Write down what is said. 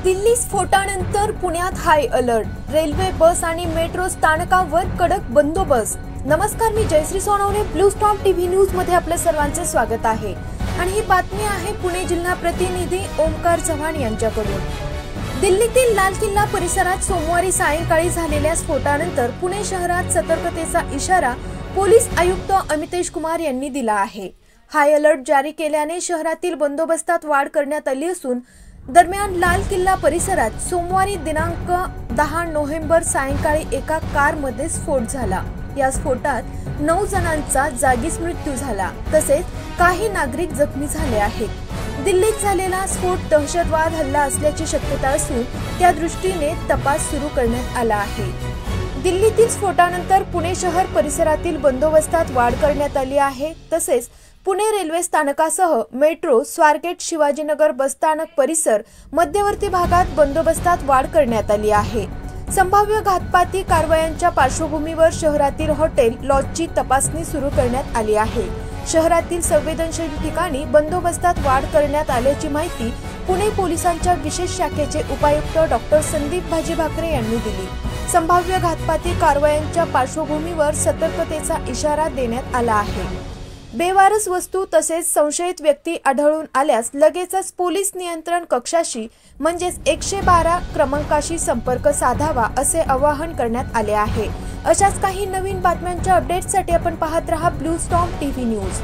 दिल्ली स्फोटानंतर पुण्यात high alert, railway, बस आणि मेट्रो स्थानकावर कडक बंदोबस्त। नमस्कार, मी Jayashree Sonawane, Blue Storm TV news मध्ये आपले सर्वांचे स्वागत आहे आणि ही बातमी आहे पुणे जिल्हा प्रतिनिधी ओमकार चव्हाण यांच्याकडून। दिल्लीतील लाल किल्ला परिसरात सोमवारी सायंकाळी झालेल्या स्फोटानंतर पुणे शहरात सतर्कतेचा इशारा पोलीस आयुक्त अमितेश कुमार यांनी दिला आहे। हाय अलर्ट जारी केल्याने शहरातील बंदोबस्तात वाढ करण्यात आली असून दरम्यान लाल किल्ला परिसरात सोमवारी दिनांक 10 नोव्हेंबर सायंकाळी एका कारमध्ये स्फोट झाला। या स्फोटात 9 जणांचा जागीच मृत्यू झाला, तसेच काही नागरिक जखमी झाले आहेत। दिल्लीत झालेला स्फोट दहशतवाद हल्ला असल्याची शक्यता असून त्या दृष्टीने तपास सुरू करण्यात आला आहे। दिल्लीतील स्फोटानंतर पुणे शहर परिसरातील बंदोबस्तात वाढ करण्यात आली आहे। तसेच पुणे रेल्वे स्थानकासह मेट्रो, स्वारगेट, शिवाजीनगर बसस्थानक परिसर, मध्यवर्ती भागात बंदोबस्तात वाढ करण्यात आली आहे। संभाव्य घातपाती कारवायांच्या पार्श्वभूमीवर शहरातील हॉटेल, लॉजची तपासणी सुरू करण्यात आली आहे। शहरातील संवेदनशील ठिकाणी बंदोबस्तात वाढ करण्यात आल्याची माहिती पुणे पोलिसांच्या विशेष शाखेचे उपायुक्त डॉक्टर संदीप भाजी भाकरे यांनी दिली। संभाव्य घातपाती कारवायांच्या पार्श्वभूमीवर सतर्कतेचा इशारा देण्यात आला आहे। बेवारस वस्तू तसेच संशयित व्यक्ती आढळून आल्यास लगेचच पोलीस नियंत्रण कक्षाशी म्हणजेच 112 क्रमांकाशी संपर्क साधावा असे आवाहन करण्यात आले आहे। अशाच काही नवीन बातम्यांच्या अपडेट्ससाठी आपण पाहत रहा ब्लू स्टॉर्म टीव्ही न्यूज।